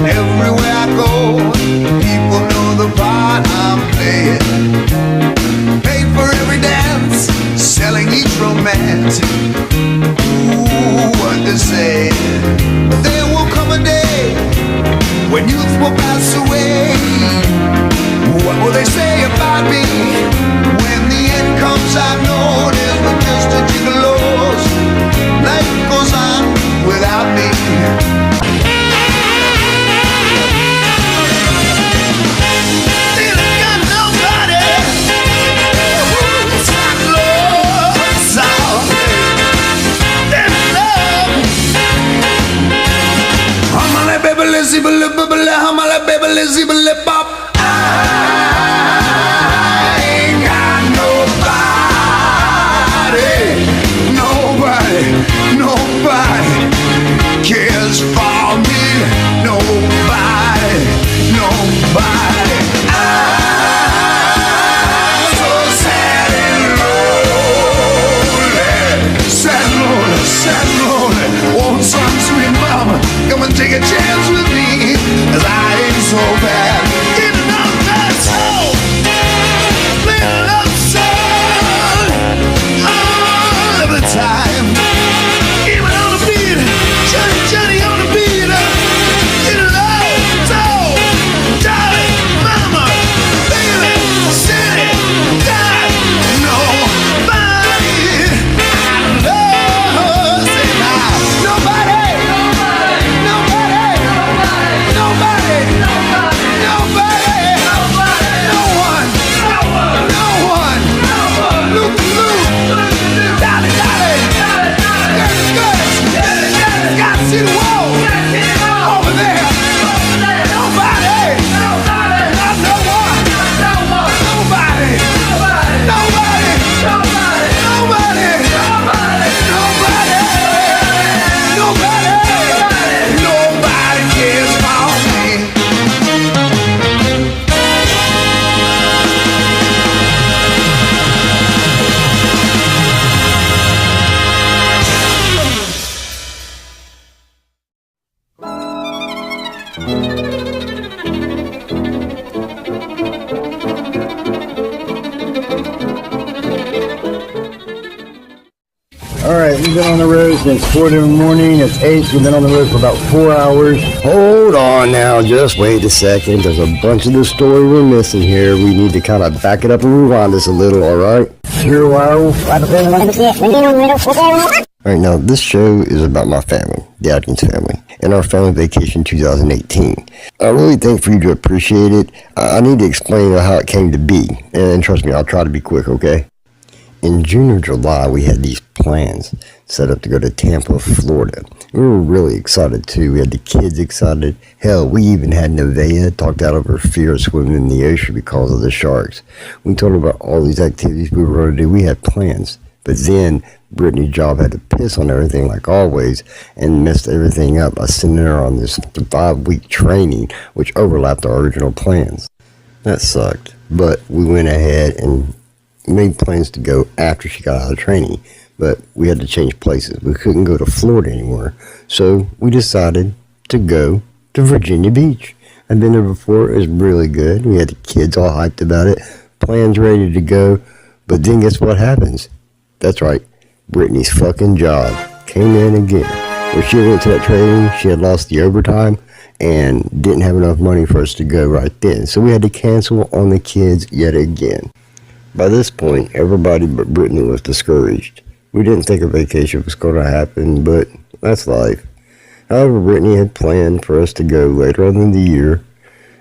Everywhere I go, people know the part I'm playing. Paid for every dance, selling each romance. Ooh, what to say? There will come a day when youth will pass away. What will they say about me when the end comes? I've known it was just a gigolo's. Life goes on without me. I ain't got nobody cares for me. Nobody. I'm so sad and lonely. Won't some sweet mama come and take a chance with me? 'Cause I ain't so bad. Getting up that soul, little up soul, all of the time. Even on the beat, Johnny on the beat. Get it all, soul, darling, mama, baby, city, God, nobody I love. Say now, nobody. Alright, we've been on the road since 4 in the morning. It's 8. We've been on the road for about 4 hours. Hold on now, just wait a second. There's a bunch of the story we're missing here. We need to kind of back it up and rewind this a little, alright? Alright, now this show is about my family, the Adkins family, and our family vacation 2018. I really think for you to appreciate it, I need to explain how it came to be. And trust me, I'll try to be quick, okay? In June or July, we had these plans set up to go to Tampa, Florida. We were really excited too. We had the kids excited. Hell, we even had Nevaeh talked out of her fear of swimming in the ocean because of the sharks. We told her about all these activities we were going to do. We had plans. But then Brittany's job had to piss on everything like always and messed everything up by sending her on this 5-week training, which overlapped our original plans. That sucked. But we went ahead and made plans to go after she got out of training, but we had to change places. We couldn't go to Florida anymore, so we decided to go to Virginia Beach. I've been there before. It was really good. We had the kids all hyped about it, plans ready to go, but then guess what happens? That's right, Brittany's fucking job came in again. When she went to that training, she had lost the overtime and didn't have enough money for us to go right then, so we had to cancel on the kids yet again. By this point, everybody but Brittany was discouraged. We didn't think a vacation was going to happen, but that's life. However, Brittany had planned for us to go later on in the year,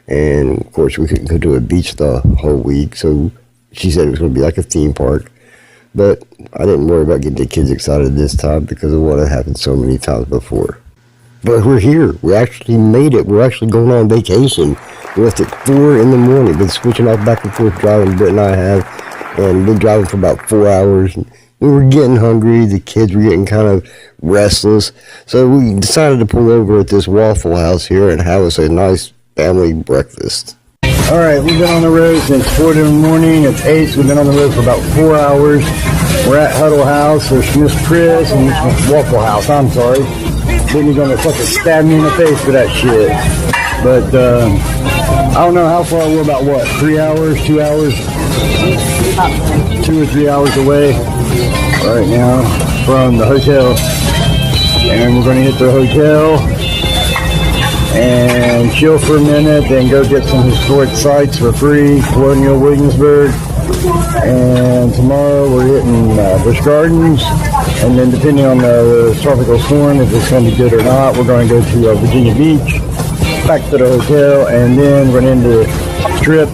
and of course we couldn't go to a beach the whole week, so she said it was going to be like a theme park. But I didn't worry about getting the kids excited this time because of what had happened so many times before. But we're here. We actually made it. We're actually going on vacation. We left at 4 in the morning. Been switching off back and forth driving, Britt and I have, and been driving for about 4 hours. We were getting hungry. The kids were getting kind of restless. So we decided to pull over at this Waffle House here and have us a nice family breakfast. Alright, we've been on the road since 4 in the morning. It's 8, so we've been on the road for about 4 hours. We're at Huddle House. There's Miss Chris and Waffle House, I'm sorry. Brittany's gonna fucking stab me in the face for that shit. But I don't know how far we're about what, 3 hours, 2 hours? 2 or 3 hours away right now from the hotel. And we're gonna hit the hotel and chill for a minute, then go get some historic sites for free, Colonial Williamsburg. And tomorrow we're hitting Busch Gardens, and then depending on the tropical storm, if it's going to be good or not, we're going to go to Virginia Beach, back to the hotel, and then run into Strip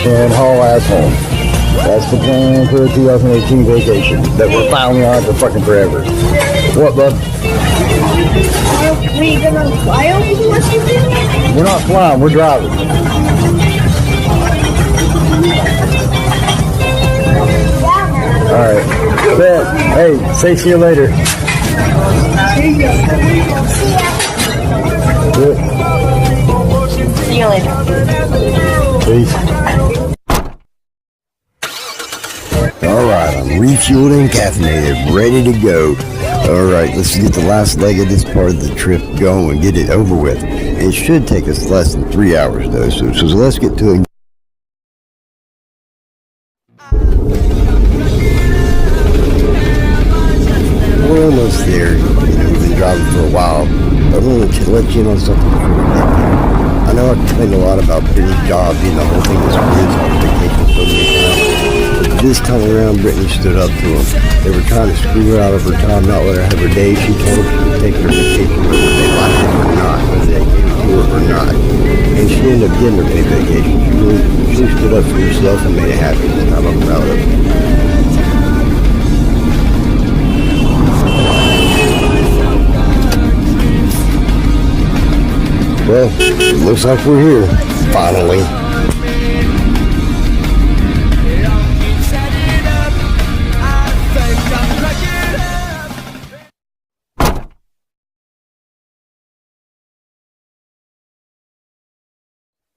and haul ass home. That's the plan for the 2018 vacation that we're finally on for fucking forever. What, bud? Are we gonna fly over to Washington? We're not flying, we're driving. Alright. Bet. Hey, say see you later. Good. See you later. Peace. Alright, I'm refueled and caffeinated, ready to go. Alright, let's get the last leg of this part of the trip going and get it over with. It should take us less than 3 hours though, so let's get to it. We're almost there. We've been driving for a while, but I want to let you know something before we get there. I know I complained a lot about Brittany's job being the whole thing was weird on vacation so many times. But this time around, Brittany stood up to them. They were trying to screw her out of her time, not let her have her day. She told them she would take her vacation whether they liked it or not, whether they gave it to her or not. And she ended up getting her paid vacation. She stood up for herself and made it happen, and I'm proud of her. Well, it looks like we're here, finally.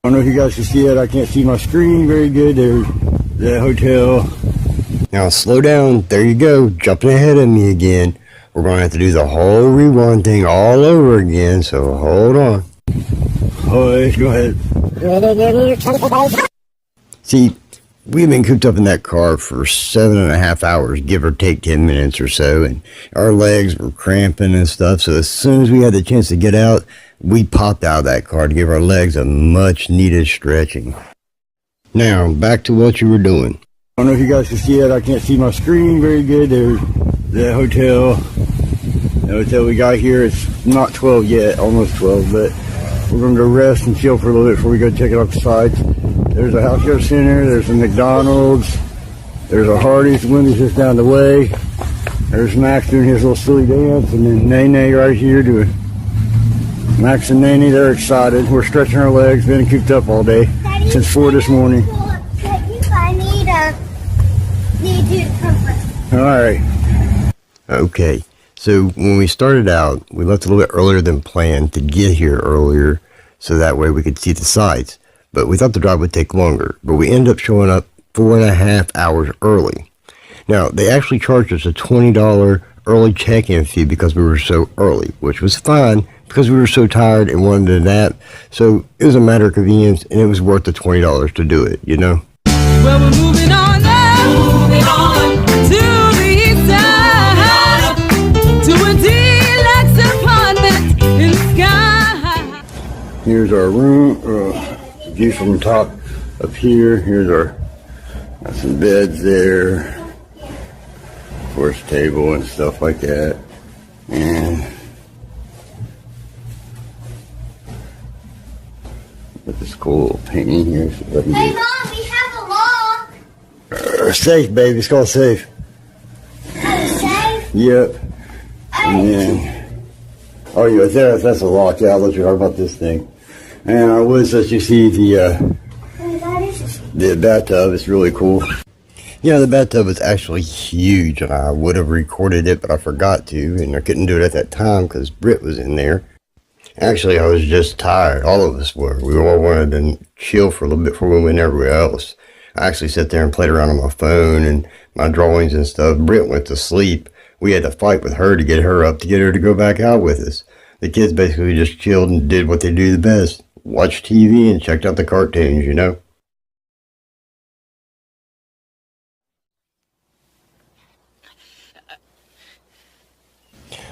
I don't know if you guys can see it. I can't see my screen very good. There's the hotel. Now slow down. There you go. Jumping ahead of me again. We're going to have to do the whole rewind thing all over again, so hold on. Oh, let's go ahead. See, we've been cooped up in that car for 7.5 hours, give or take 10 minutes or so, and our legs were cramping and stuff, so as soon as we had the chance to get out, we popped out of that car to give our legs a much needed stretching. Now, back to what you were doing. I don't know if you guys can see it. I can't see my screen very good. There's the hotel. The hotel we got here, it's not 12 yet, almost 12, but we're going to go rest and chill for a little bit before we go check it out the sites. There's a health care center, there's a McDonald's, there's a Hardee's, Wendy's just down the way. There's Max doing his little silly dance, and then Nene right here doing. Max and Nene, they're excited. We're stretching our legs, been cooped up all day, Daddy, since 4 this morning. I need to comfort. Alright. Okay, so when we started out, we left a little bit earlier than planned to get here earlier, so that way we could see the sights. But we thought the drive would take longer, but we ended up showing up 4.5 hours early. Now, they actually charged us a $20 early check-in fee because we were so early, which was fine because we were so tired and wanted to nap. So it was a matter of convenience, and it was worth the $20 to do it, you know? Well, we're moving on to the east side, to a deluxe apartment in the sky. Here's our room, view from the top up here. Here's our, got some beds there, of course, table and stuff like that. And got this cool little painting here. So Hey, Mom, we have a lock. safe, baby. It's called safe. Safe? Yep. And then, oh, yeah, that's a lock. Yeah, I'll let you talk about this thing. And I would let you see the bathtub. It's really cool. Yeah, the bathtub is actually huge, and I would have recorded it, but I forgot to, and I couldn't do it at that time because Britt was in there. Actually, I was just tired. All of us were. We all wanted to chill for a little bit before we went everywhere else. I actually sat there and played around on my phone and my drawings and stuff. Britt went to sleep We had to fight with her to get her up, to get her to go back out with us. The kids basically just chilled and did what they do the best. Watched TV and checked out the cartoons, you know?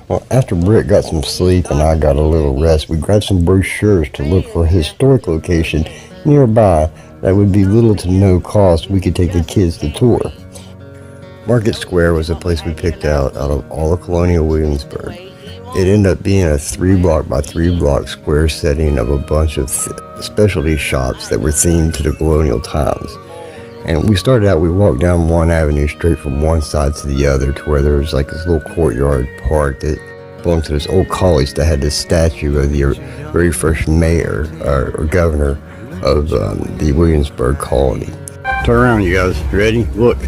Well, after Britt got some sleep and I got a little rest, we grabbed some brochures to look for a historic location nearby that would be little to no cost we could take the kids to tour. Market Square was a place we picked out of all of colonial Williamsburg. It ended up being a 3-block by 3-block square setting of a bunch of specialty shops that were themed to the colonial times. And we started out, we walked down one avenue straight from one side to the other to where there was like this little courtyard park that belonged to this old college that had this statue of the very first mayor or governor of the Williamsburg colony. Turn around, you guys. Ready? Look.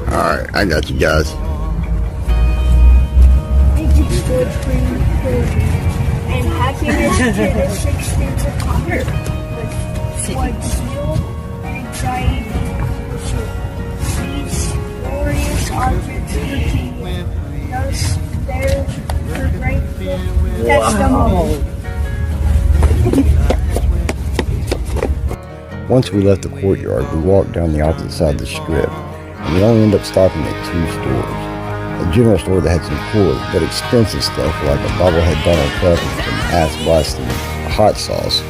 Alright, I got you guys. And happiness to the 6 states of Congress. White seal, anxiety, these glorious objects continue. Thus, there's the grateful testimony. Once we left the courtyard, we walked down the opposite side of the strip, and we only ended up stopping at 2 stores. A general store that had some cool but expensive stuff like a bobblehead Donald Trump and some ass blasting hot sauce.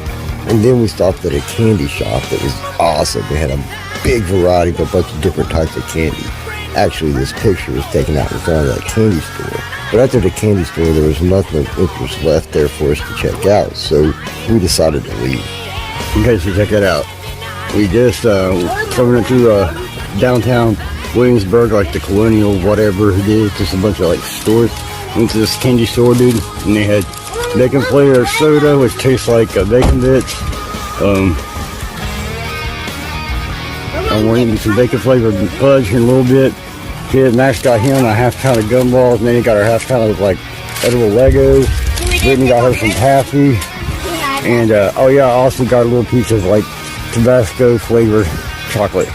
And then we stopped at a candy shop that was awesome. They had a big variety of a bunch of different types of candy. Actually, this picture was taken out in front of that candy store. But after the candy store, there was nothing of interest left there for us to check out, so we decided to leave. Okay, so check that out. We just coming into downtown Williamsburg, like the colonial whatever it is, just a bunch of like stores. Went to this candy store, dude, and they had bacon flavored soda, which tastes like bacon bits. I'm waiting some bacon flavored fudge here in a little bit. Kid, Max got him a half pound of gumballs, and then he got her half pound of like edible Legos. Brittany got her some taffy, and oh yeah, I also got a little piece of like Tabasco flavored chocolate.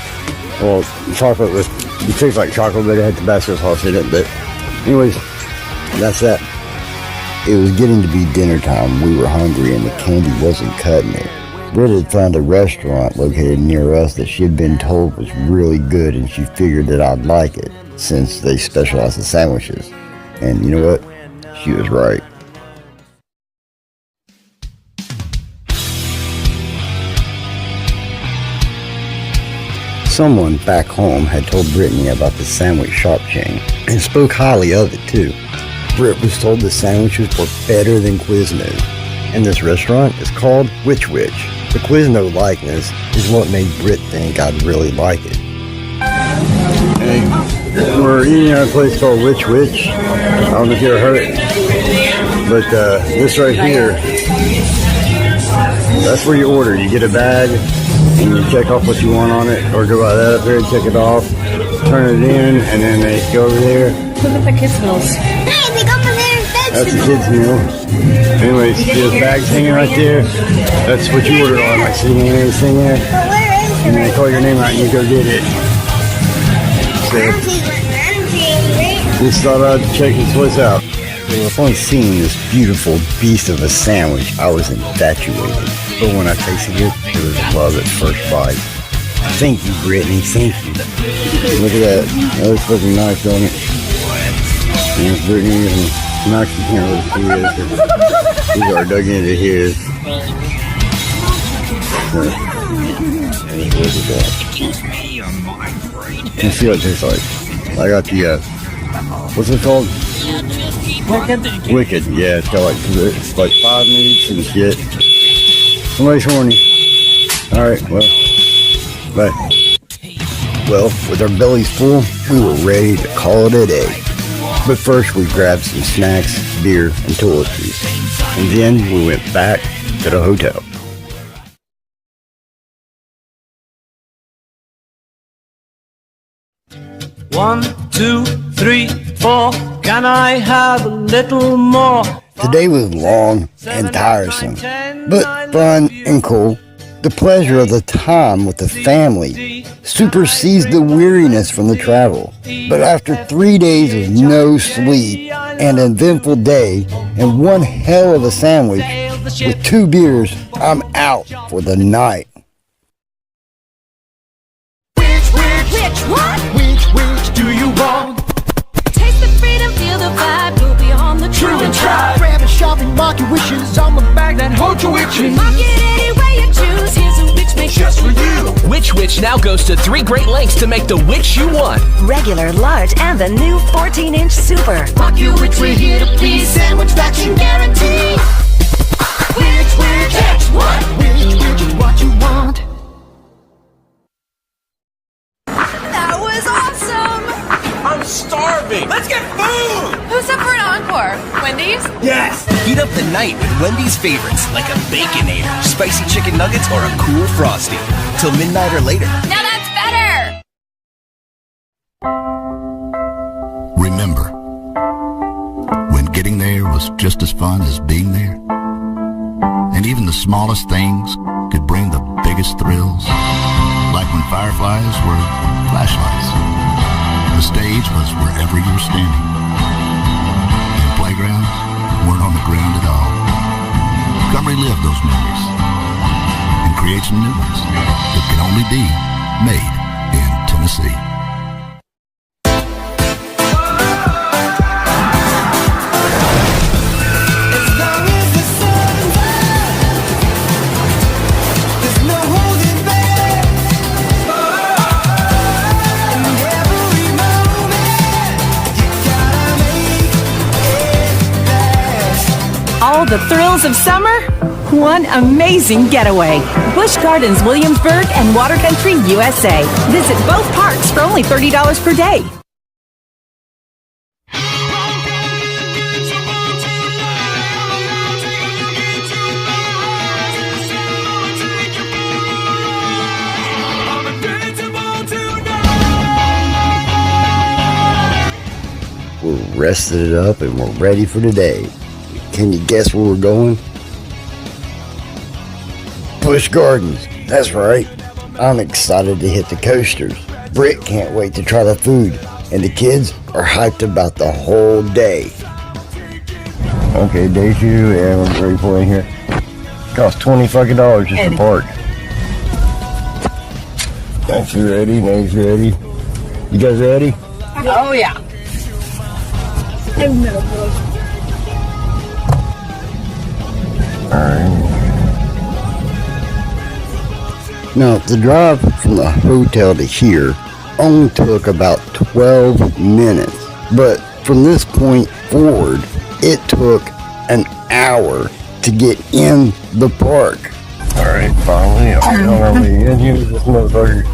Well, chocolate was, it tastes like chocolate, but it had Tabasco sauce in it. But anyways, that's that. It was getting to be dinner time. We were hungry and the candy wasn't cutting it. Britt had found a restaurant located near us that she had been told was really good, and she figured that I'd like it since they specialize in sandwiches. And you know what? She was right. Someone back home had told Brittany about the sandwich shop chain and spoke highly of it too. Britt was told the sandwiches were better than Quiznos, and this restaurant is called Which Wich. The Quizno likeness is what made Britt think I'd really like it. Hey, we're eating at a place called Which Wich. I don't know if you ever heard it, but this right here, that's where you order. You get a bag and you check off what you want on it, or go by that up here and check it off, turn it in, and then they go over there. Look at the kids' meals. That's the kids' meal. Anyways, there's bags hanging right there. That's what you ordered on, like sitting there, sitting there. And they call your name out and you go get it. So, just thought I'd check this place out. Well, upon seeing this beautiful beast of a sandwich, I was infatuated. But when I tasted it, it was love at first bite. Thank you, Brittany, thank you. Look at that. That looks fucking nice, don't it? And Brittany and Max can't really see this. These are dug into his. Let's see what it tastes like. I got the, what's it called? Wicked. Yeah, it's got like 5 minutes and shit. Somebody's horny. Alright, well, bye. Well, with our bellies full, we were ready to call it a day. But first we grabbed some snacks, beer, and toiletries. And then we went back to the hotel. One, two, three, four. Can I have a little more? Today was long and tiresome, but fun and cool. The pleasure of the time with the family supersedes the weariness from the travel. But after 3 days of no sleep, an eventful day, and one hell of a sandwich with 2 beers, I'm out for the night. Which what? Which do you want? Taste the freedom, feel the vibe, you'll be on the True and try. Grab a shopping, mark your wishes on On the bag that holds your witches. Mark it any way you choose. Here's a witch makes Just for you. Which now goes to 3 great lengths to make the witch you want. Regular, large, and the new 14-inch Super. Mark your which we're here to please. Sandwich that you guarantee. Which what? Which is what you want. That was awesome! I'm starving. Let's get food. Who's up for an encore? Wendy's? Yes. Heat up the night with Wendy's favorites like a Baconator, spicy chicken nuggets, or a cool Frosty. Till midnight or later. Now that's better! Remember, when getting there was just as fun as being there, and even the smallest things could bring the biggest thrills, like when fireflies were flashlights. The stage was wherever you were standing, and playgrounds weren't on the ground at all. Come relive those memories and create some new ones that can only be made in Tennessee. All the thrills of summer, one amazing getaway. Busch Gardens, Williamsburg, and Water Country, USA. Visit both parks for only $30 per day. We're rested it up and we're ready for today. Can you guess where we're going? Busch Gardens, that's right. I'm excited to hit the coasters. Britt can't wait to try the food, and the kids are hyped about the whole day. Okay, day 2, and we're ready for in here. Costs $20 just to park. Thanks, you ready? Nate's ready. You guys ready? Oh, yeah. I'm nervous. Alright. Now, the drive from the hotel to here only took about 12 minutes, but from this point forward, it took an hour to get in the park. Alright, finally, I'm on our way in here with this motherfucker.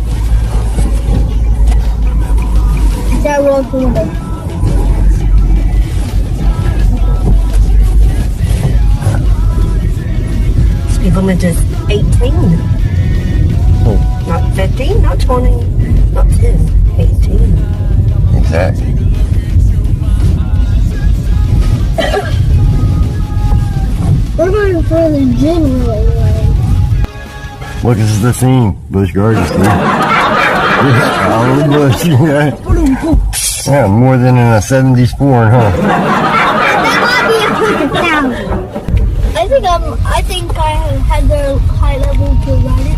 That was the window. Speed limit is 18. Not 15, not 20, not 10, 18. Exactly. We're going for the general way. Look, this is the theme. Busch Gardens theme. All the bush, yeah, more than in a 70s Ford, huh? That might be a quick 1,000. I think I had the high level to ride it.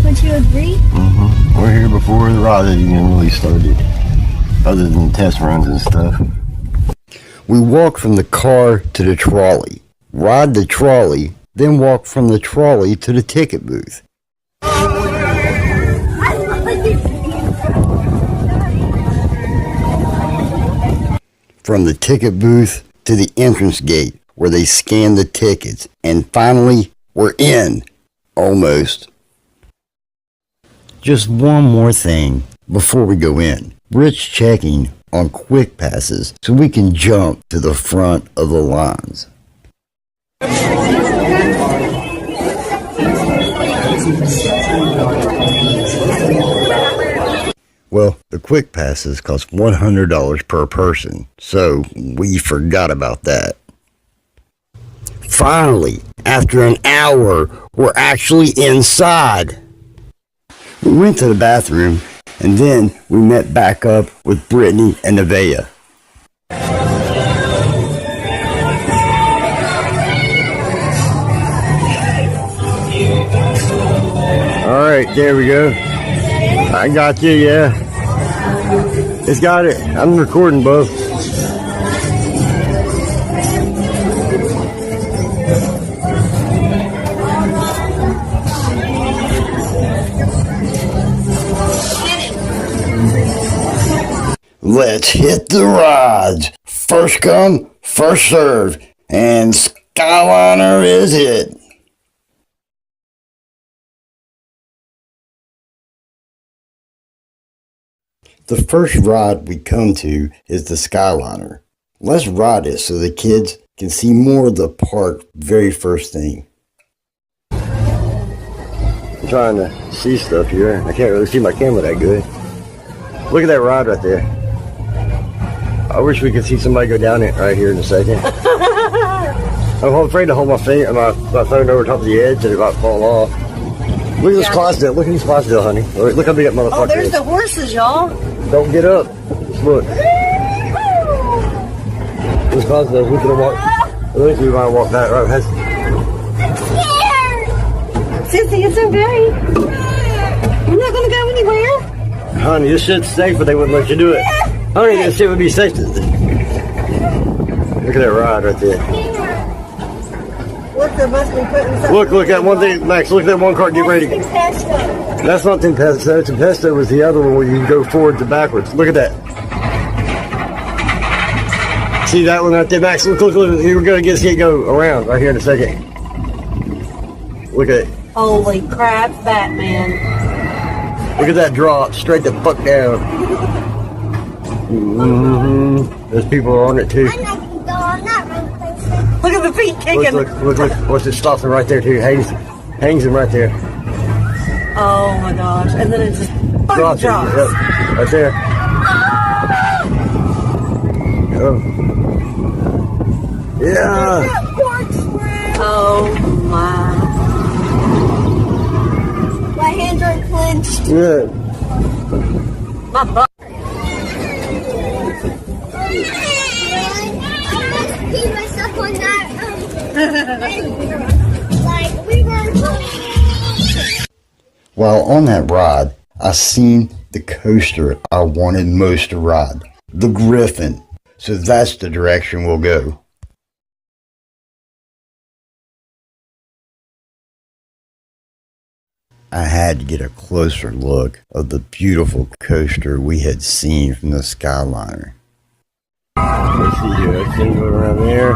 Would you agree? Mm-hmm. We're here before the ride even really started, other than test runs and stuff. We walk from the car to the trolley, ride the trolley, then walk from the trolley to the ticket booth. From the ticket booth to the entrance gate where they scan the tickets, and finally, we're in. Almost. Just one more thing before we go in. Rich checking on quick passes so we can jump to the front of the lines. Well, the quick passes cost $100 per person, so we forgot about that. Finally, after an hour, we're actually inside. We went to the bathroom, and then we met back up with Brittany and Nevaeh. All right, there we go. I got you, yeah. It's got it. I'm recording both. Let's hit the rides. First come, first serve. And Skyliner is it. The first ride we come to is the Skyliner. Let's ride it so the kids can see more of the park very first thing. I'm trying to see stuff here. I can't really see my camera that good. Look at that ride right there. I wish we could see somebody go down it right here in a second. I'm afraid to hold my phone over top of the edge and it might fall off. Look at this Clydesdale. Look at this Clydesdale, honey. Look how big that motherfucker is. Oh, there's the horses, y'all. Don't get up. Just look. This Clydesdale. We can walk. At least we might walk that right past. I'm scared. Sissy, it's okay. You're not going to go anywhere. Honey, this shit's safe, but they wouldn't let you do it. Honey, this shit would be safe. Look at that ride right there. Look, there must be putting something. Look at one thing, Max. Look at that one cart. Get ready. That's not Tempesto. Tempesto was the other one where you can go forward to backwards. Look at that. See that one right there, Max? Look. You're going to get this go around right here in a second. Look at it. Holy crap, Batman. Look at that drop. Straight the fuck down. There's people on it too. I'm not really close. Look at the feet kicking. Look. What's it stopping right there too? Hangs him right there. Oh my gosh. And then it just drops. Yep, right there. Oh. Yeah. Oh my. My hands are clenched. Yeah. My butt. Myself on that. Like we were. While on that ride, I seen the coaster I wanted most to ride, the Griffin. So that's the direction we'll go. I had to get a closer look of the beautiful coaster we had seen from the Skyliner. Let's see here, it's gonna go around there.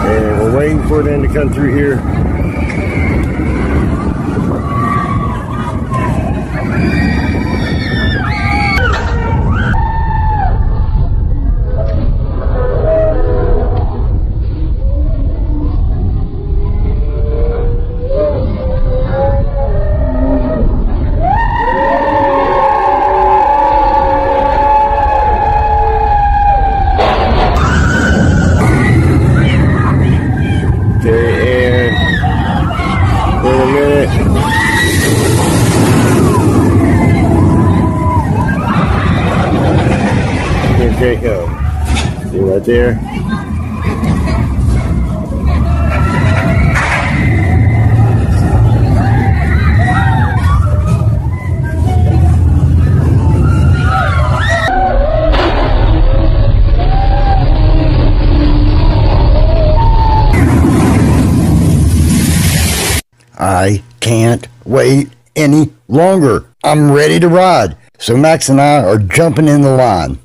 And we're waiting for them to come through here. Okay, go. See right there. I can't wait any longer. I'm ready to ride. So Max and I are jumping in the line.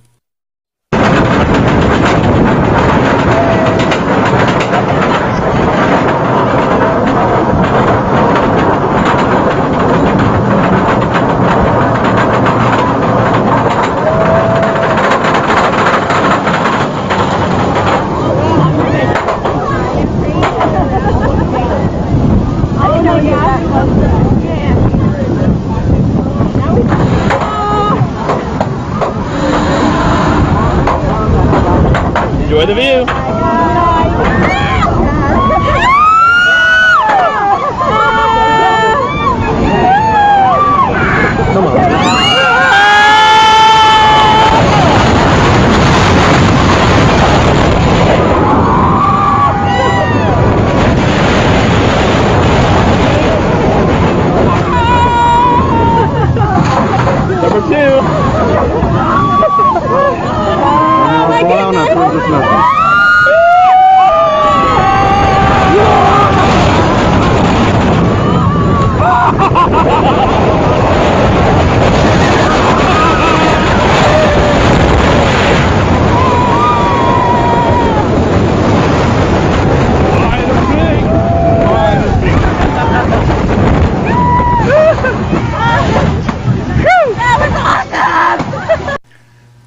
Enjoy the view.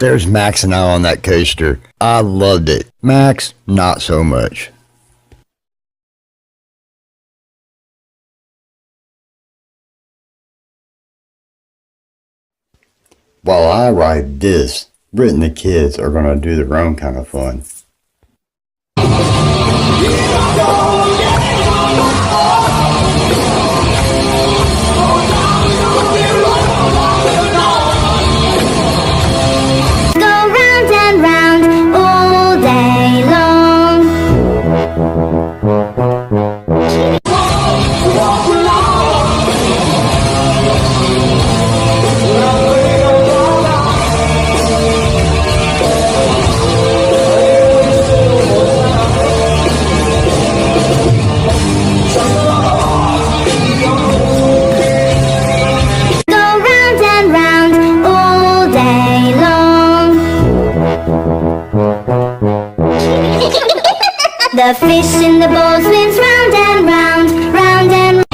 There's Max and I on that coaster. I loved it. Max, not so much. While I ride this, Britt and the kids are going to do their own kind of fun. The fish in the bowl spins round and round, round and round.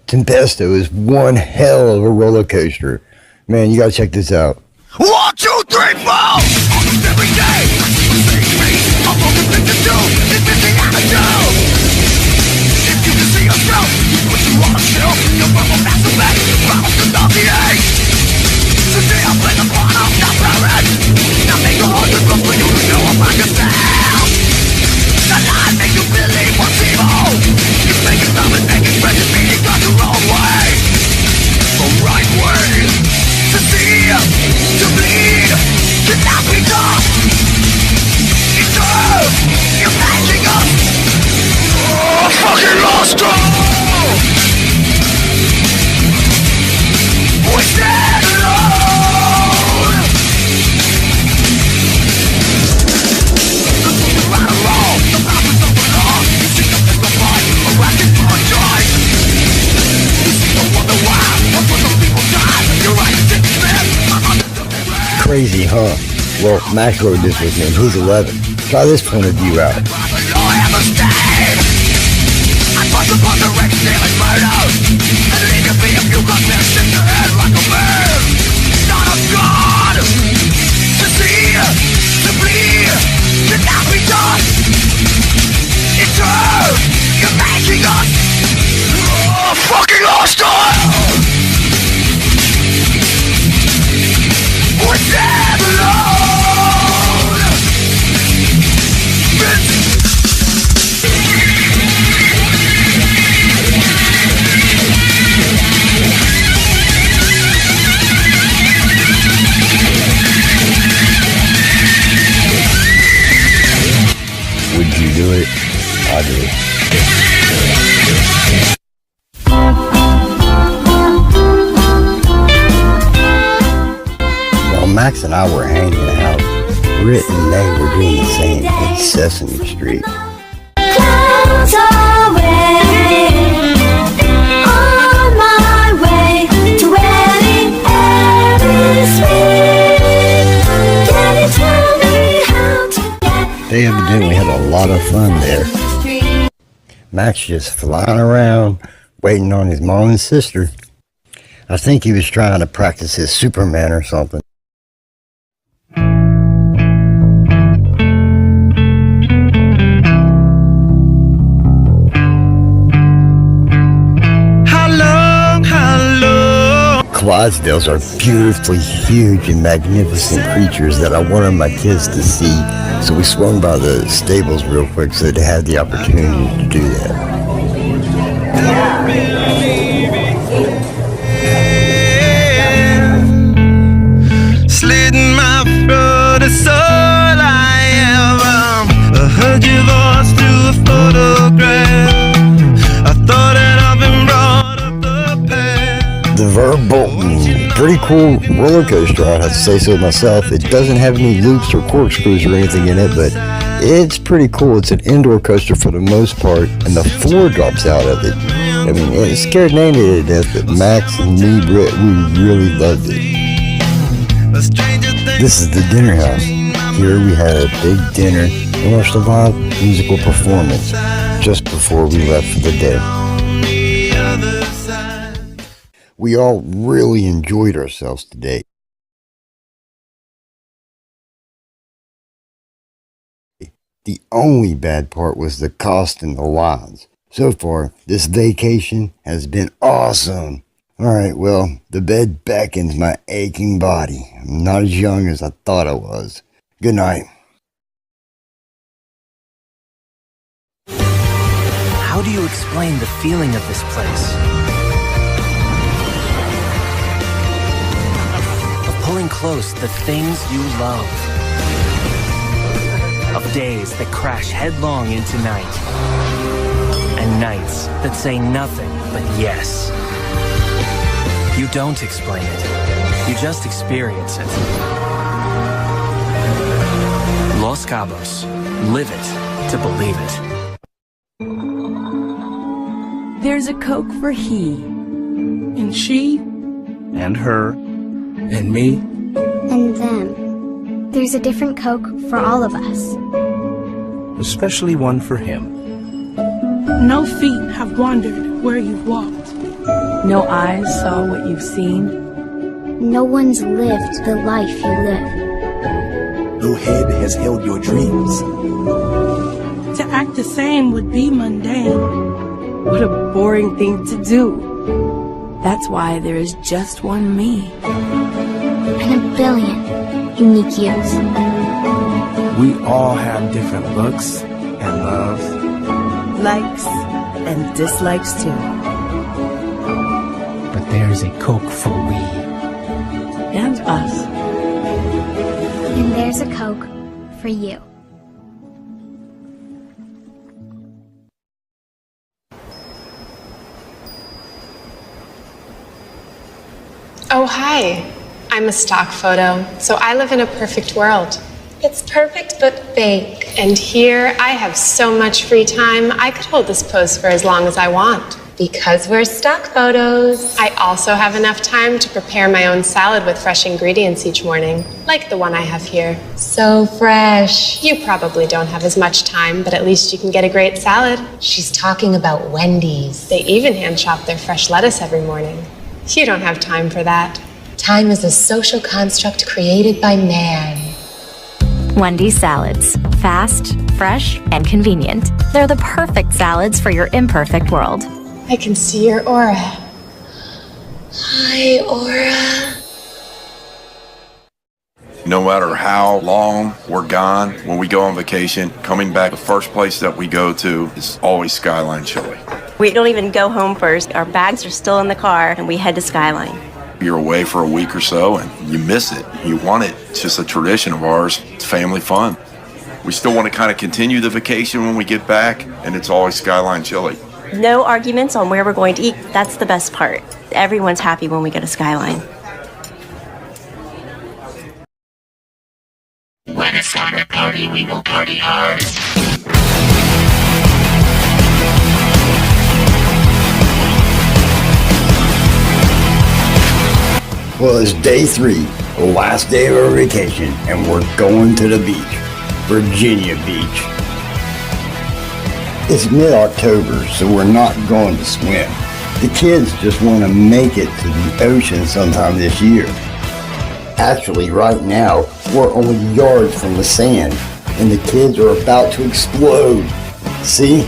Tempesto is one hell of a roller coaster. Man, you gotta check this out. 1, 2, 3, 4. Almost every day, you see me. I'm on the thing to do. It's busy attitude. If you can see yourself, you what you wanna feel. You're from a masturbate, promise to not the age. Today I play the part of the parent. Now make a hundred from for you to know about yourself. The lie make you believe what's evil. You make it stop and make it precious, meaning got the wrong way. The right way. To see, to bleed, to not be done. It's true, you're matching us. Oh, fucking lost all. We stand alone. The right or wrong, the purpose of the law. You see the physical fight, a rapid for a choice. You see the wonder why, what's what the people die. You're right, Crazy, huh? Well, Max rode this with me and he's 11. Try this point of view out. Fucking lost all! We're dead alone. Would you do it? I do. Max and I were hanging out. Britt and they were doing the same in Sesame Street. Clouds away, on my way to where the air is sweet. Can you tell me how to get? They evidently had a lot of fun there. Max just flying around, waiting on his mom and sister. I think he was trying to practice his Superman or something. Clydesdales are beautifully huge and magnificent creatures that I wanted my kids to see, so we swung by the stables real quick so they had the opportunity to do that. Slitting my throat is all I am. I heard your voice through a photograph. I thought that I've been brought up the path. The verbal Pretty cool roller coaster, I'd have to say so myself. It doesn't have any loops or corkscrews or anything in it, but it's pretty cool. It's an indoor coaster for the most part, and the floor drops out of it. I mean, it scared Nanny to death, but Max and me, we really loved it. This is the dinner house. Here we had a big dinner and watched a live musical performance just before we left for the day. We all really enjoyed ourselves today. The only bad part was the cost and the lines. So far, this vacation has been awesome. Alright, well, the bed beckons my aching body. I'm not as young as I thought I was. Good night. How do you explain the feeling of this place? Of pulling close the things you love. Of days that crash headlong into night. And nights that say nothing but yes. You don't explain it. You just experience it. Los Cabos. Live it to believe it. There's a Coke for he. And she. And her. And me. And them. There's a different Coke for all of us. Especially one for him. No feet have wandered where you've walked. No eyes saw what you've seen. No one's lived the life you live. No head has held your dreams. To act the same would be mundane. What a boring thing to do. That's why there is just one me. And a billion unique yous. We all have different looks and loves. Likes and dislikes too. But there's a Coke for we. And us. And there's a Coke for you. Oh, hi. I'm a stock photo, so I live in a perfect world. It's perfect but fake. And here I have so much free time, I could hold this pose for as long as I want. Because we're stock photos. I also have enough time to prepare my own salad with fresh ingredients each morning, like the one I have here. So fresh. You probably don't have as much time, but at least you can get a great salad. She's talking about Wendy's. They even hand chop their fresh lettuce every morning. You don't have time for that. Time is a social construct created by man. Wendy's salads. Fast, fresh, and convenient. They're the perfect salads for your imperfect world. I can see your aura. Hi, Aura. No matter how long we're gone, when we go on vacation, coming back, the first place that we go to is always Skyline Chili. We don't even go home first. Our bags are still in the car, and we head to Skyline. You're away for a week or so, and you miss it. You want it. It's just a tradition of ours. It's family fun. We still want to kind of continue the vacation when we get back, and it's always Skyline Chili. No arguments on where we're going to eat. That's the best part. Everyone's happy when we go to Skyline. When it's time to party, we will party hard. Well, it's day 3, the last day of our vacation, and we're going to the beach, Virginia Beach. It's mid-October, so we're not going to swim. The kids just want to make it to the ocean sometime this year. Actually, right now, we're only yards from the sand, and the kids are about to explode. See?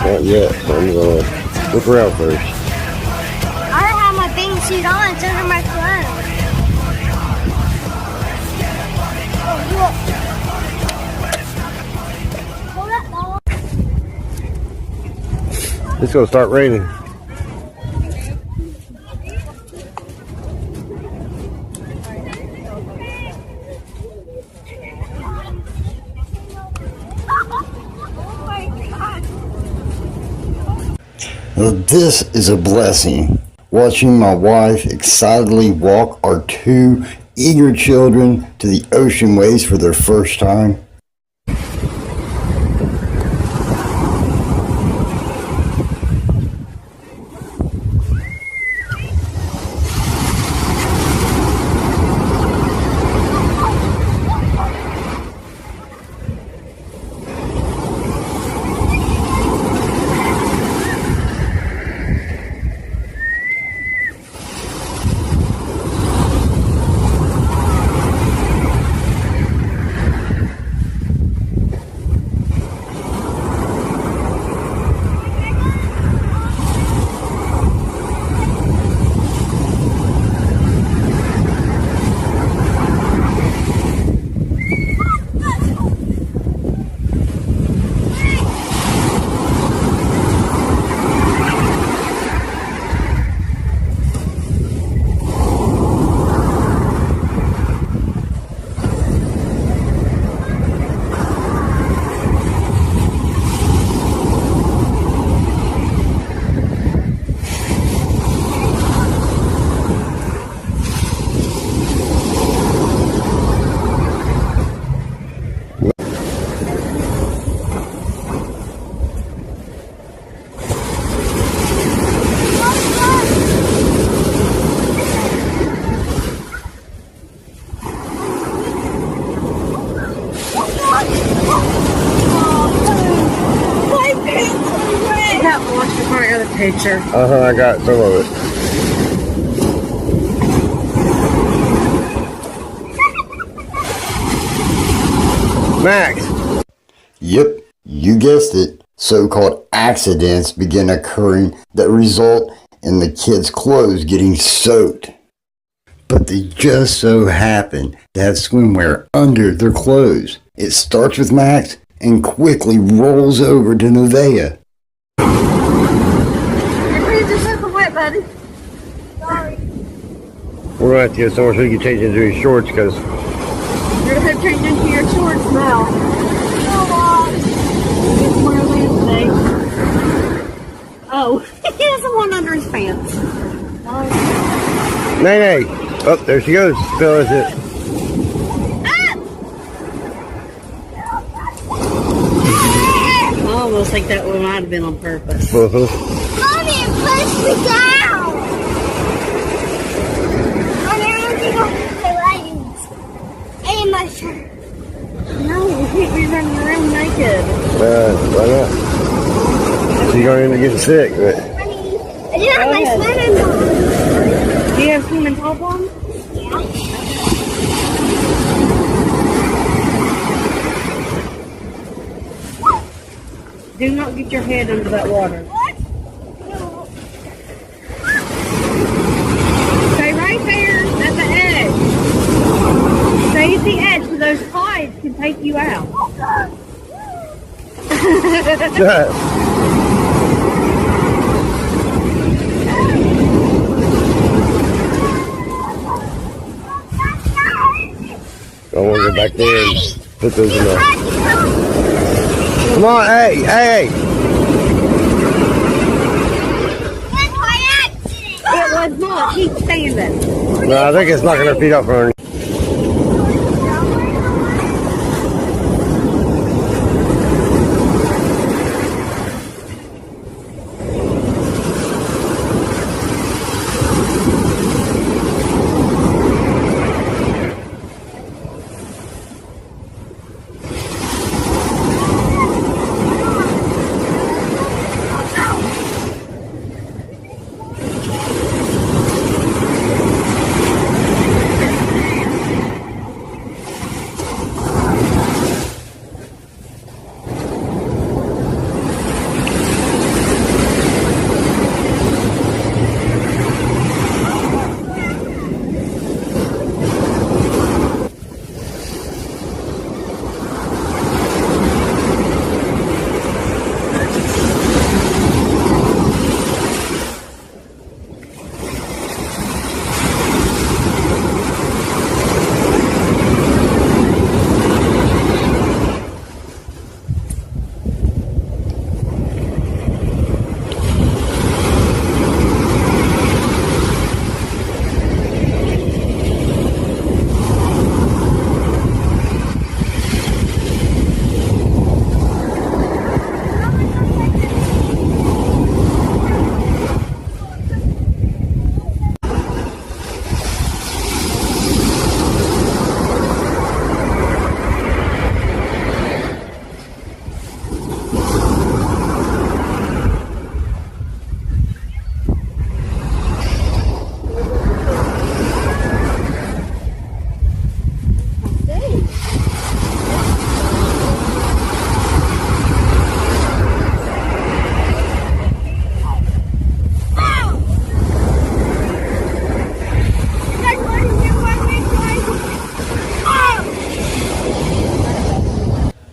Not yet. I'm gonna look around first. I don't have my bathing suit on. It's under my clothes. It's gonna start raining. Well, this is a blessing. Watching my wife excitedly walk our two eager children to the ocean waves for their first time. Picture. I got some of it. Max. Yep, you guessed it. So-called accidents begin occurring that result in the kids' clothes getting soaked. But they just so happen to have swimwear under their clothes. It starts with Max and quickly rolls over to Nevaeh. Buddy. Sorry. We're going to have to get somewhere so you can change into your shorts because You're going to have to change into your shorts now. Get somewhere to land today. Oh, he has the one under his pants. Nay. Oh, there she goes. Fellas, it. I almost think that one might have been on purpose. Mommy, it pushed me down. I never think of my leggings and my shirt. No, you can't be running around naked. Why not? So you're going to end up getting sick. But I do have my swimming top. Do you have swimming top on? Yeah. Do not get your head under that water. Stay right there at the edge. Stay at the edge so those tides can take you out. I want to go back there and put those in there. Come on, hey! It was not. Keep standing. No, I think it's knocking her feet off her.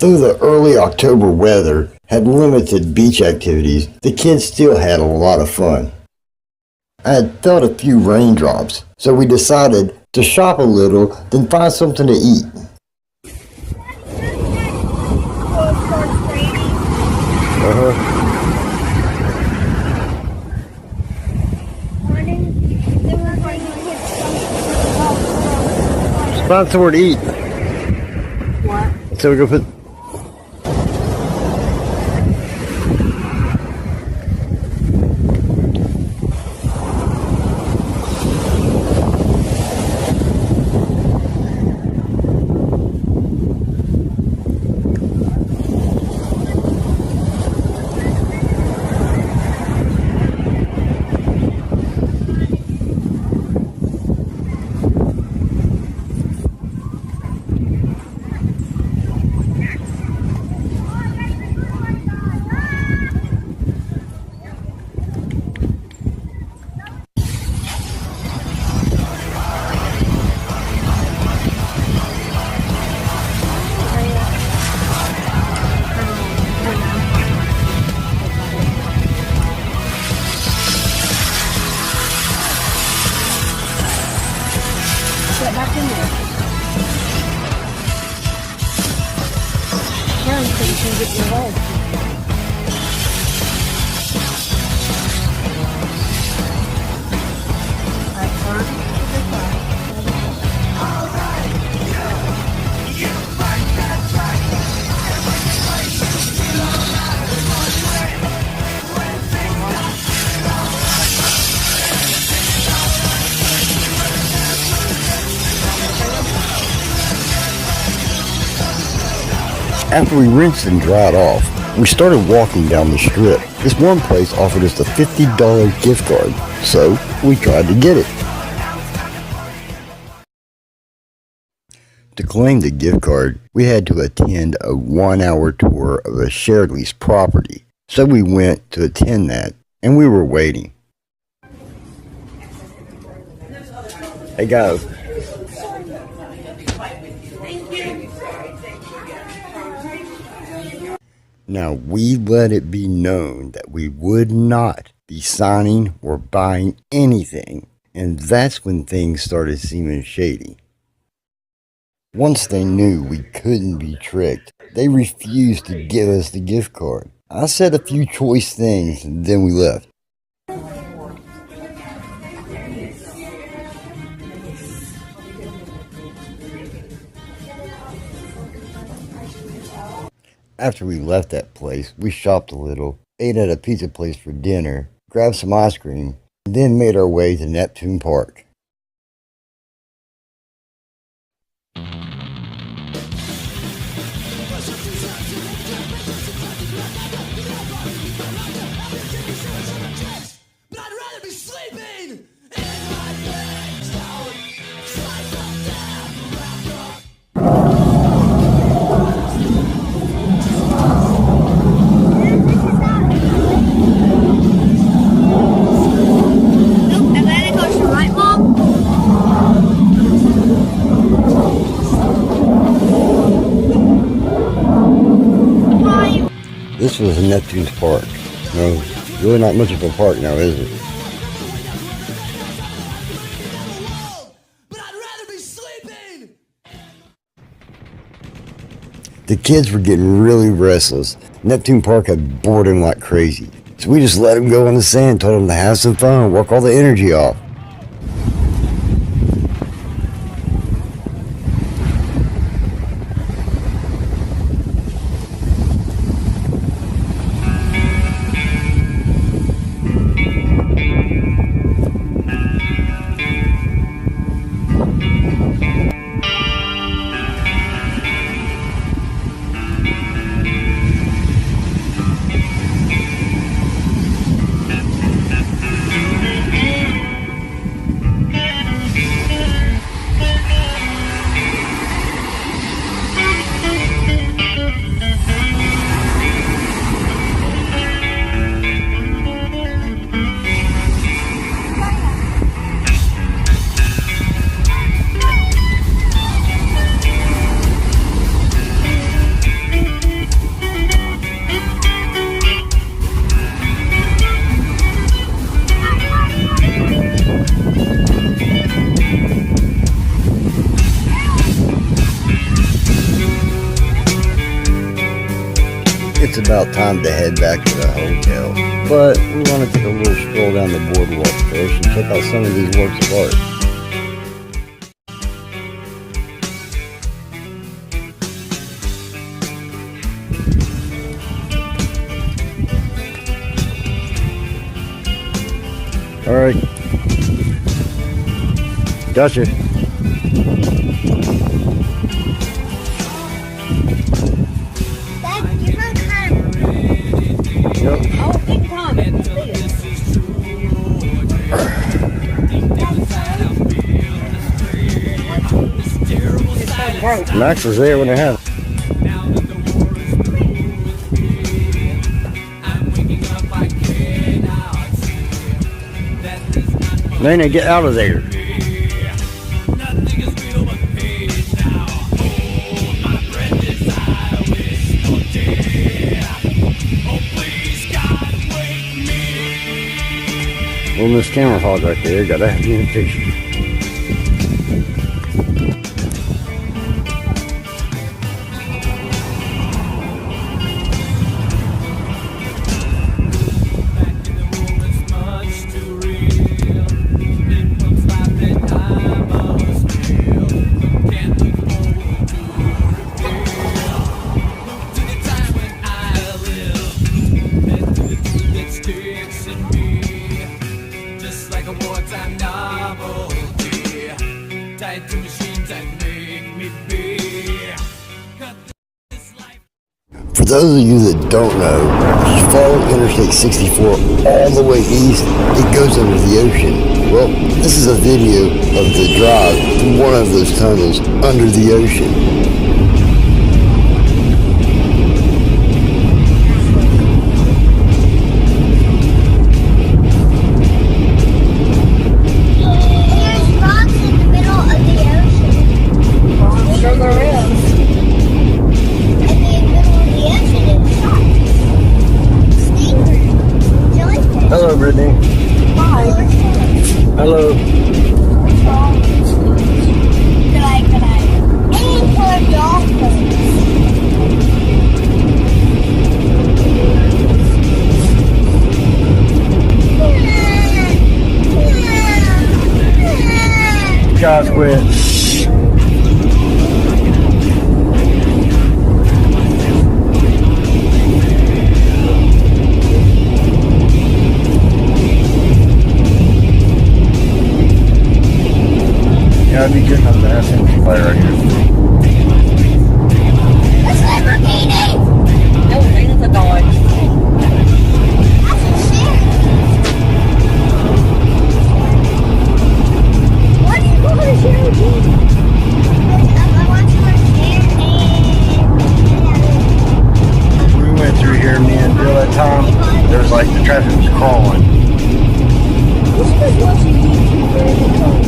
Though the early October weather had limited beach activities, the kids still had a lot of fun. I had felt a few raindrops, so we decided to shop a little, then find something to eat. Find somewhere to eat. What? So we go put. After we rinsed and dried off, we started walking down the strip. This one place offered us a $50 gift card, so we tried to get it. To claim the gift card, we had to attend a 1-hour tour of a shared lease property. So we went to attend that, and we were waiting. Hey guys. Now, we let it be known that we would not be signing or buying anything, and that's when things started seeming shady. Once they knew we couldn't be tricked, they refused to give us the gift card. I said a few choice things, and then we left. After we left that place, we shopped a little, ate at a pizza place for dinner, grabbed some ice cream, and then made our way to Neptune Park. This was Neptune's Park. No, really not much of a park now, is it? The kids were getting really restless. Neptune Park had bored them like crazy. So we just let them go on the sand, told them to have some fun, work all the energy off. about time to head back to the hotel. But we want to take a little stroll down the boardwalk first and check out some of these works of art. All right. Gotcha. Dad, you found kind of... Yep. Oh, big Tom. Max was there when it happened. Nene, get out of there. Well, this camera hog right there, gotta have the invitation. For those of you that don't know, if you follow Interstate 64 all the way east, it goes under the ocean. Well, this is a video of the drive through one of those tunnels under the ocean. Hello, Brittany. Hi. Hello. Good eye. Aiming for dolphins. Guys, quit. Yeah, I'd be good enough to have him play right here. That's Lamborghini! No, Raina's a dog. That's a shit! What do you call a Cherokee? I want to wear We went through here, me and Bill, that time. There was like, the traffic was crawling. This was watching YouTube where they call it.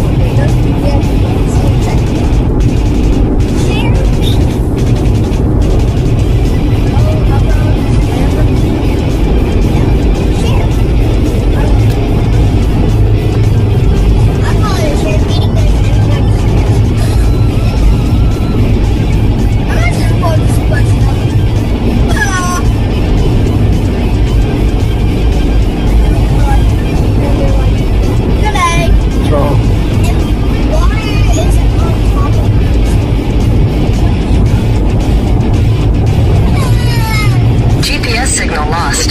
Signal lost.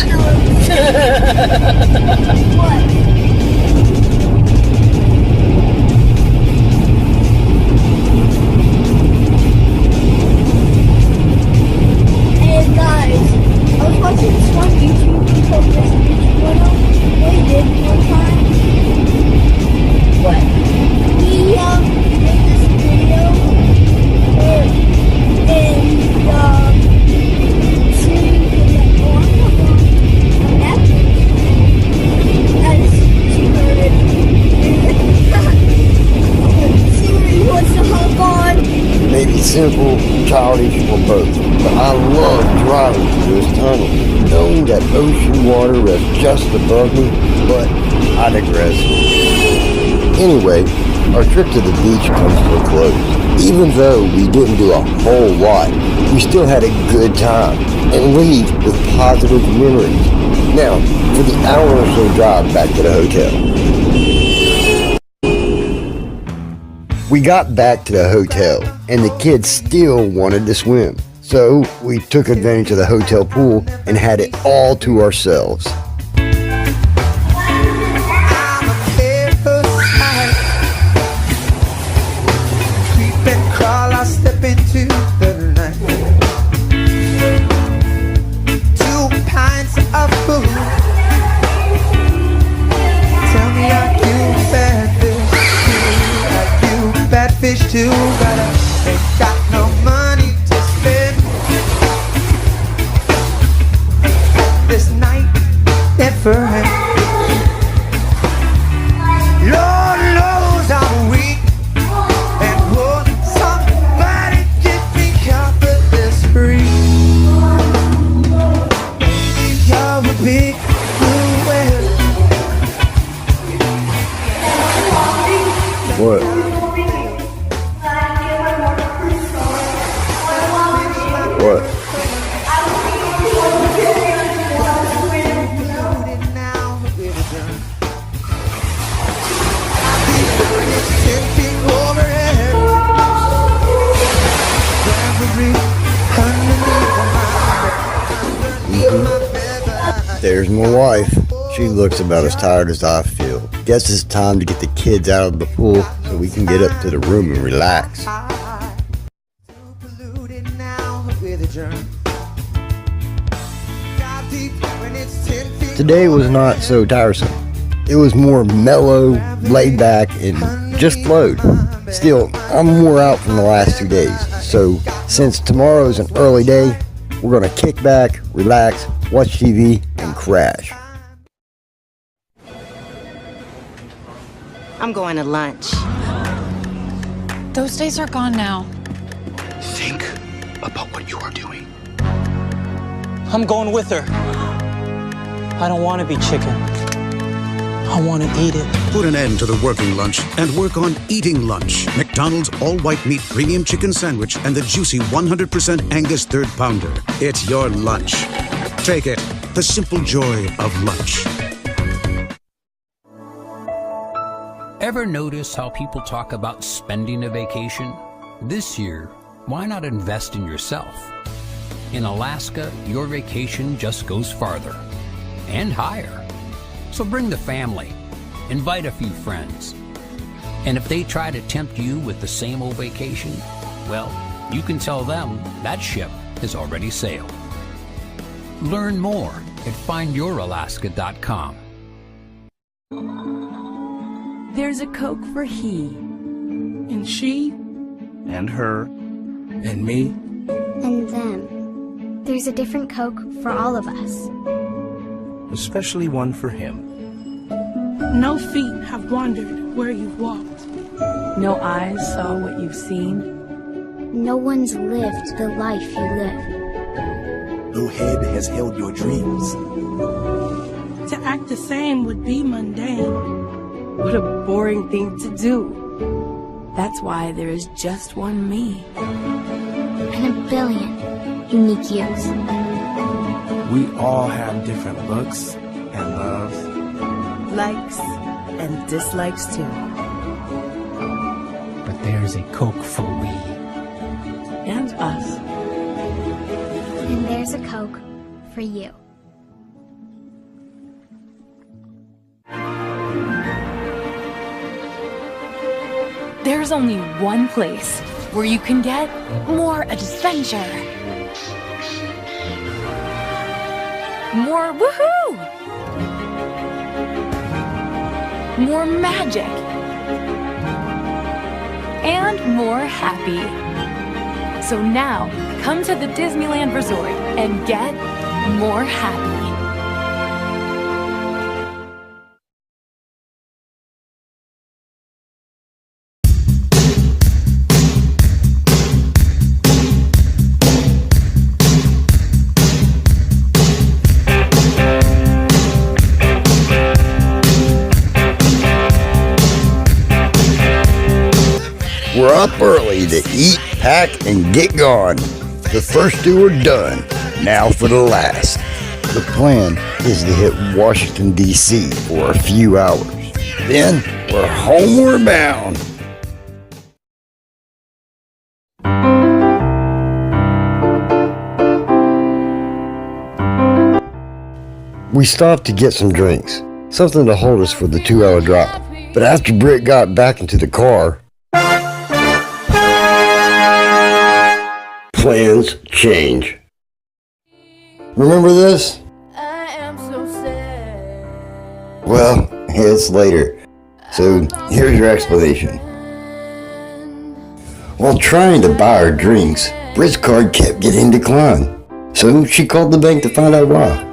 Hey guys, I was watching this one YouTube people this beach photo. They did one time. What? He made this video Maybe simple, childish, or both. But I love driving through this tunnel, knowing that ocean water rests just above me, but I digress. Anyway, our trip to the beach comes to a close. Even though we didn't do a whole lot, we still had a good time. and leave with positive memories. Now, for the hour or so drive back to the hotel. We got back to the hotel, and the kids still wanted to swim. So we took advantage of the hotel pool and had it all to ourselves. Step into the night. 2 pints of food. Tell me, are you bad fish too? Are you bad fish too? But I ain't got no money to spend this night. Never end. Lord knows I'm weak. Big blue whale. What? What? There's my wife. She looks about as tired as I feel. Guess it's time to get the kids out of the pool so we can get up to the room and relax. Today was not so tiresome. It was more mellow, laid back, and just flowed. Still, I'm wore out from the last 2 days. So, since tomorrow's an early day, we're gonna kick back, relax, watch TV, and crash. I'm going to lunch. Those days are gone now. Think about what you are doing. I'm going with her. I don't want to be chicken. I want to eat it. Put an end to the working lunch and work on eating lunch. McDonald's all-white meat premium chicken sandwich and the juicy 100% Angus third pounder. It's your lunch. Take it. The simple joy of lunch. Ever notice how people talk about spending a vacation? This year, why not invest in yourself? In Alaska, your vacation just goes farther and higher. So bring the family, invite a few friends. And if they try to tempt you with the same old vacation, well, you can tell them that ship has already sailed. Learn more at findyouralaska.com. There's a Coke for he, and she, And her. And me. And them. There's a different Coke for all of us. Especially one for him. no feet have wandered where you've walked. No eyes saw what you've seen. No one's lived the life you live. No head has held your dreams. To act the same would be mundane. What a boring thing to do. That's why there is just one me. And a billion unique yous. We all have different looks and loves. Likes and dislikes too. But there's a Coke for we. And us. And there's a Coke for you. There's only one place where you can get more adventure. More woohoo! More magic. And more happy. So now, come to the Disneyland Resort and get more happy. We're up early to eat, pack, and get gone. The first two are done. Now for the last. The plan is to hit Washington, D.C. for a few hours. Then we're homeward bound. We stopped to get some drinks, something to hold us for the 2-hour drive. But after Britt got back into the car, plans change. Remember this? Well, it's later. So here's your explanation. While trying to buy her drinks, Britt's card kept getting declined. So she called the bank to find out why.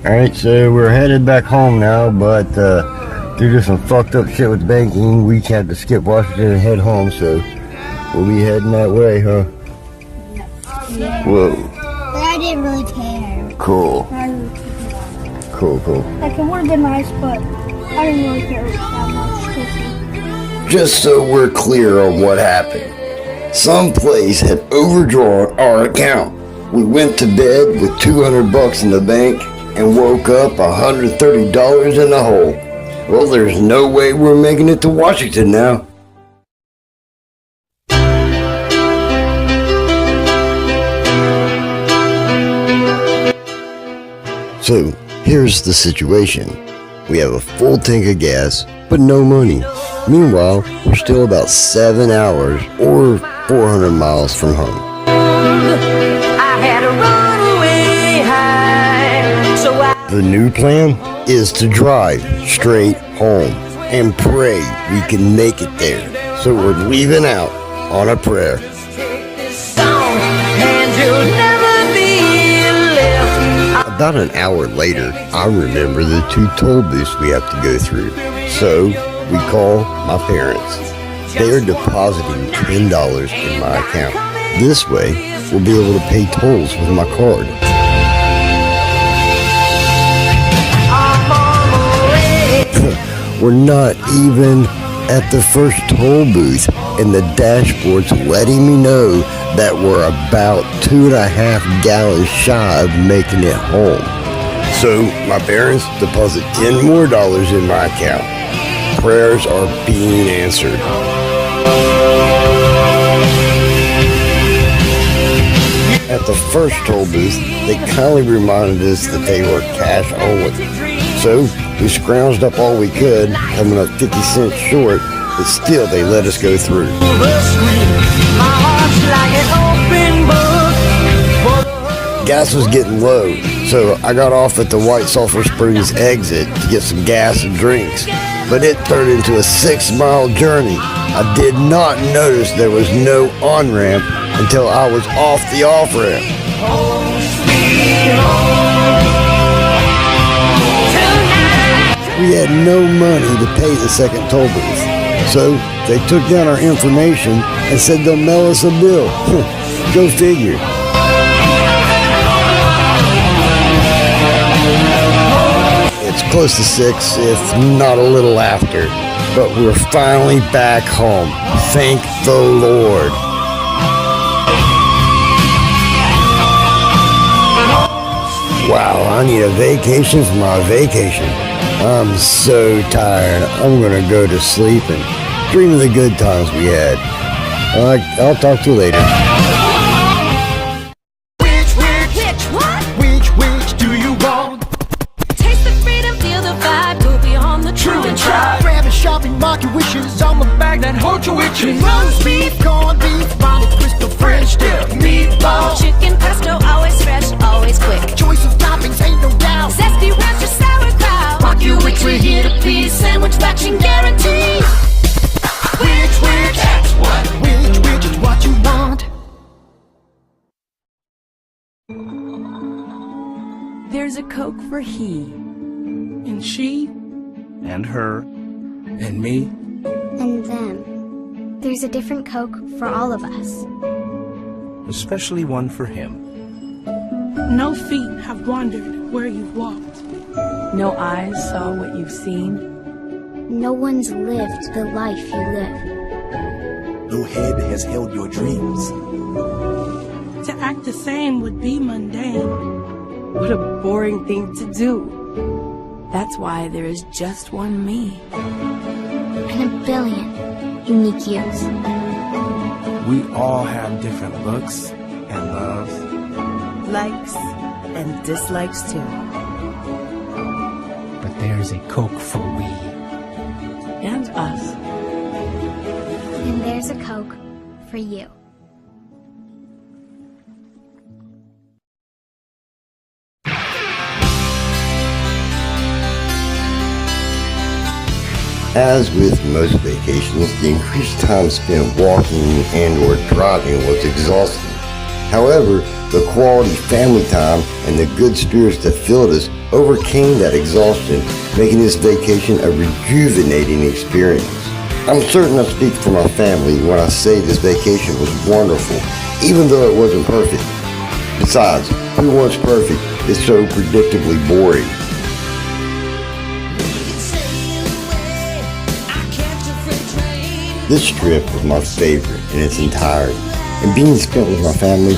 Alright, so we're headed back home now, but due to some fucked up shit with banking, we had to skip Washington and head home, so we'll be heading that way, huh? Whoa. But I didn't really care. Cool. Cool. Like, it would have been nice, but I didn't really care that much. Just so we're clear on what happened. Some place had overdrawn our account. We went to bed with $200 in the bank and woke up $130 in the hole. Well, there's no way we're making it to Washington now. So, here's the situation. We have a full tank of gas, but no money. Meanwhile, we're still about 7 hours or 400 miles from home. The new plan is to drive straight home and pray we can make it there. So we're leaving out on a prayer. About an hour later, I remember the 2 toll booths we have to go through. So we call my parents. They are depositing $10 in my account. This way, we'll be able to pay tolls with my card. We're not even at the first toll booth, and the dashboard's letting me know that we're about 2.5 gallons shy of making it home. So my parents deposit $10 more in my account. Prayers are being answered. At the first toll booth, they kindly reminded us that they were cash only. So we scrounged up all we could, coming up 50 cents short, but still they let us go through. Gas was getting low, so I got off at the White Sulphur Springs exit to get some gas and drinks. But it turned into a 6-mile journey. I did not notice there was no on-ramp until I was off the off-ramp. We had no money to pay the second toll booth, so they took down our information and said they'll mail us a bill. Go figure. It's close to 6, if not a little after, but we're finally back home. Thank the Lord. Wow, I need a vacation from my vacation. I'm so tired. I'm gonna go to sleep and dream of the good times we had. I'll talk to you later. Which do you want? Taste the freedom, feel the vibe, go beyond the true and try. Grab a shopping, mark your wishes on the bag that holds your witches. Roast beef, corned beef, Monte Cristo, French dip, meatball, chicken pesto, always fresh, always quick. Choice of toppings, ain't no doubt. Zesty ranch or sauerkraut. Rock your witch, we're here to please. Sandwich matching guarantee. Which, that's what? Which is what you want? There's a Coke for he, and she, And her. And me. And them. There's a different Coke for all of us. Especially one for him. No feet have wandered where you've walked. no eyes saw what you've seen. No one's lived the life you live. No head has held your dreams. To act the same would be mundane. What a boring thing to do. That's why there is just one me. And a billion unique yous. We all have different looks and loves. Likes and dislikes too. But there's a Coke for we. And us. And there's a Coke for you. As with most vacations, the increased time spent walking and or driving was exhausting. However, the quality family time and the good spirits that filled us overcame that exhaustion, making this vacation a rejuvenating experience. I'm certain I speak for my family when I say this vacation was wonderful, even though it wasn't perfect. Besides, who wants perfect? It's so predictably boring. This trip was my favorite in its entirety, and being spent with my family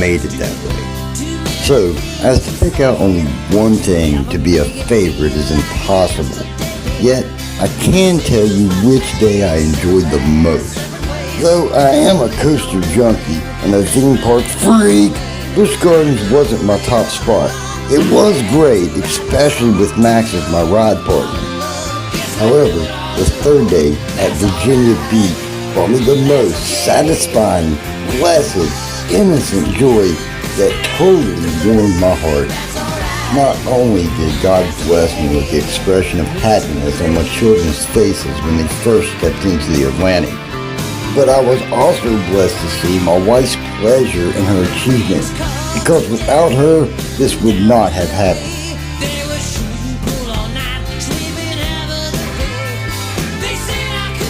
made it that way. So, as to pick out only one thing to be a favorite is impossible. Yet, I can tell you which day I enjoyed the most. Though I am a coaster junkie and a theme park freak, Busch Gardens wasn't my top spot. It was great, especially with Max as my ride partner. However, the third day at Virginia Beach brought me the most satisfying, blessed, innocent joy that totally warmed my heart. Not only did God bless me with the expression of happiness on my children's faces when they first stepped into the Atlantic, but I was also blessed to see my wife's pleasure in her achievement, because without her, this would not have happened.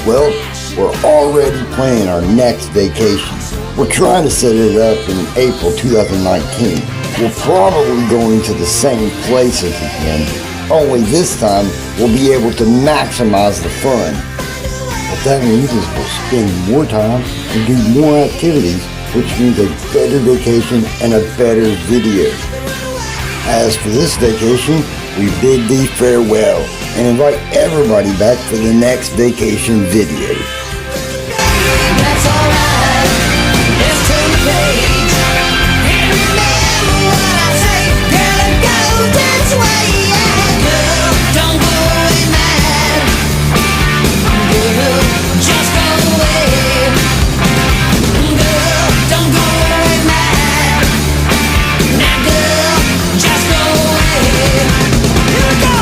Well, we're already planning our next vacation. We're trying to set it up in April 2019. We're probably going to the same places again, only this time we'll be able to maximize the fun. What that means is we'll spend more time and do more activities, which means a better vacation and a better video. As for this vacation, we bid thee farewell and invite everybody back for the next vacation video. That's alright. Let's turn the page. And remember what I say. Girl, it goes this way. Yeah, girl, don't go away mad. Girl, just go away. Girl, don't go away mad. Now, girl, just go away. Here we go.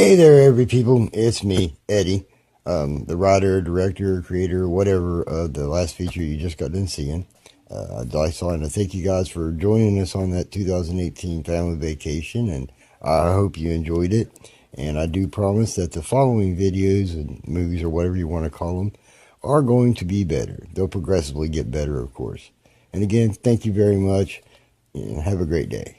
Hey there, every people. It's me, Eddie, the writer, director, creator, whatever of the last feature you just got done seeing. I'd like to thank you guys for joining us on that 2018 family vacation, and I hope you enjoyed it. And I do promise that the following videos and movies, or whatever you want to call them, are going to be better. They'll progressively get better, of course. And again, thank you very much, and have a great day.